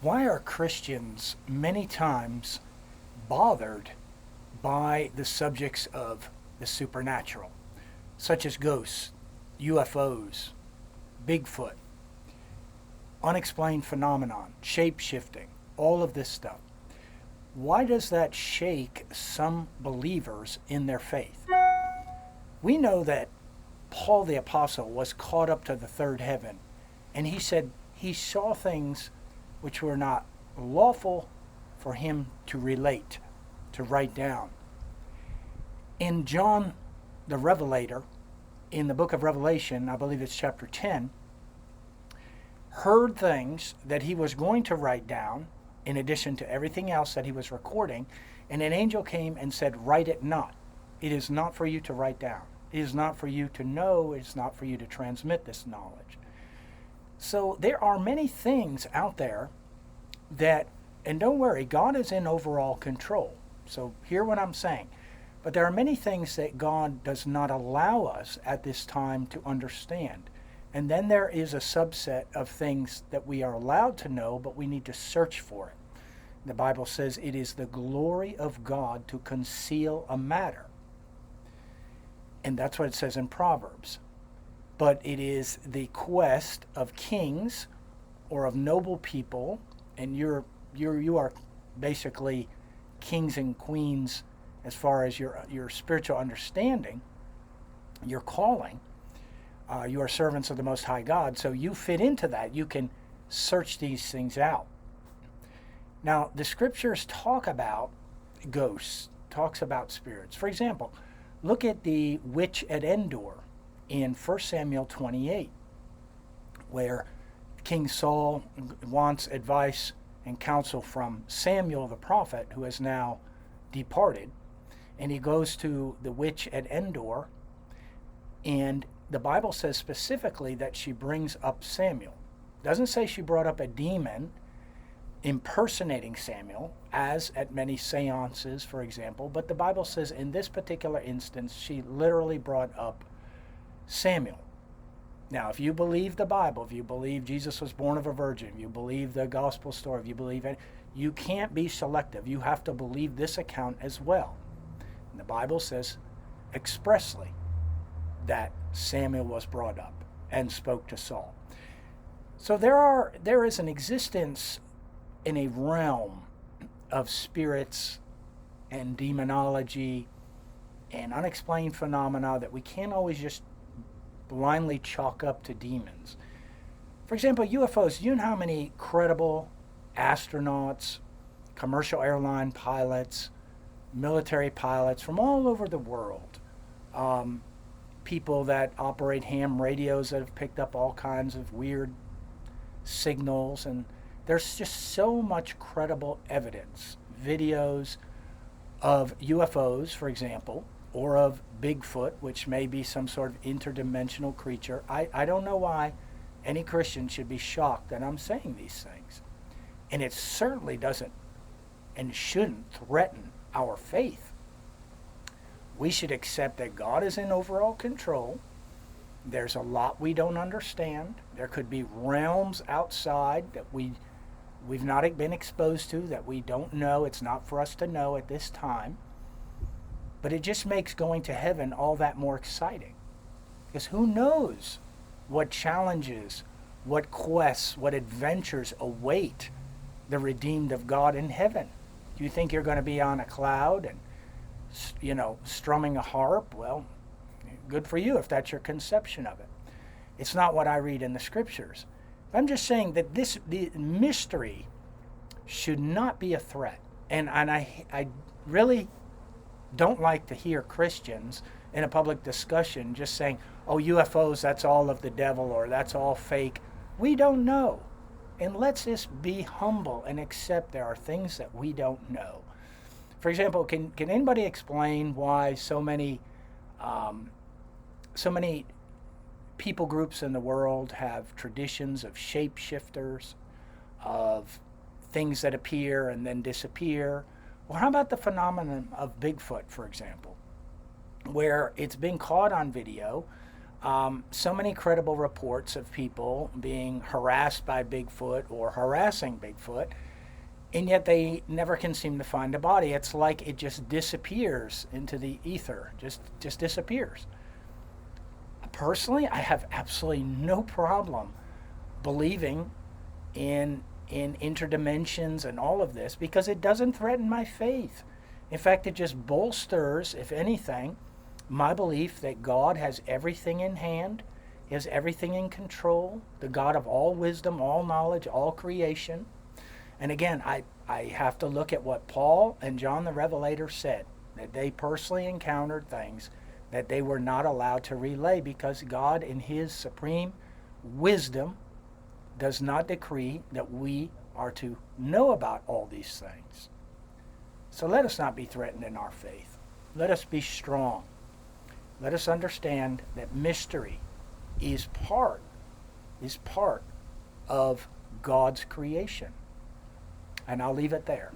Why are Christians many times bothered by the subjects of the supernatural, such as ghosts, UFOs, Bigfoot, unexplained phenomenon, shape-shifting, all of this stuff? Why does that shake some believers in their faith? We know that Paul the Apostle was caught up to the third heaven, and he said he saw things which were not lawful for him to relate, to write down. In John the Revelator, in the book of Revelation, I believe it's chapter 10, heard things that he was going to write down in addition to everything else that he was recording, and an angel came and said, "Write it not. It is not for you to write down. It is not for you to know. It is not for you to transmit this knowledge." So there are many things out there that, and don't worry, God is in overall control. So hear what I'm saying. But there are many things that God does not allow us at this time to understand. And then there is a subset of things that we are allowed to know, but we need to search for it. The Bible says it is the glory of God to conceal a matter. And that's what it says in Proverbs. But it is the quest of kings or of noble people, and you are basically kings and queens as far as your spiritual understanding, your calling. You are servants of the Most High God, so you fit into that. You can search these things out. Now, the scriptures talk about ghosts, talks about spirits. For example, look at the witch at Endor in 1 Samuel 28, where King Saul wants advice and counsel from Samuel the prophet, who has now departed, and he goes to the witch at Endor, and the Bible says specifically that she brings up Samuel. It doesn't say she brought up a demon impersonating Samuel, as at many seances, for example, but the Bible says in this particular instance, she literally brought up Samuel. Now, if you believe the Bible, if you believe Jesus was born of a virgin, if you believe the gospel story, if you believe it, you can't be selective. You have to believe this account as well. And the Bible says expressly that Samuel was brought up and spoke to Saul. So there is an existence in a realm of spirits and demonology and unexplained phenomena that we can't always just blindly chalk up to demons. For example, UFOs. You know how many credible astronauts, commercial airline pilots, military pilots from all over the world, people that operate ham radios that have picked up all kinds of weird signals, and there's just so much credible evidence, videos of UFOs, for example, or of Bigfoot, which may be some sort of interdimensional creature. I don't know why any Christian should be shocked that I'm saying these things. And it certainly doesn't and shouldn't threaten our faith. We should accept that God is in overall control. There's a lot we don't understand. There could be realms outside that we've not been exposed to, that we don't know. It's not for us to know at this time. But it just makes going to heaven all that more exciting. Because who knows what challenges, what quests, what adventures await the redeemed of God in heaven? Do you think you're going to be on a cloud and, strumming a harp? Well, good for you if that's your conception of it. It's not what I read in the scriptures. I'm just saying that the mystery should not be a threat. And I really don't like to hear Christians in a public discussion just saying, oh, UFOs, that's all of the devil, or that's all fake. We don't know. And let's just be humble and accept there are things that we don't know. For example, can anybody explain why so many people groups in the world have traditions of shapeshifters, of things that appear and then disappear? Or how about the phenomenon of Bigfoot, for example, where it's been caught on video? So many credible reports of people being harassed by Bigfoot or harassing Bigfoot, and yet they never can seem to find a body. It's like it just disappears into the ether, just disappears. Personally, I have absolutely no problem believing in interdimensions and all of this, because it doesn't threaten my faith. In fact, it just bolsters, if anything, my belief that God has everything in hand, has everything in control, the God of all wisdom, all knowledge, all creation. And again, I have to look at what Paul and John the Revelator said, that they personally encountered things that they were not allowed to relay, because God in his supreme wisdom does not decree that we are to know about all these things. So let us not be threatened in our faith. Let us be strong. Let us understand that mystery is part of God's creation. And I'll leave it there.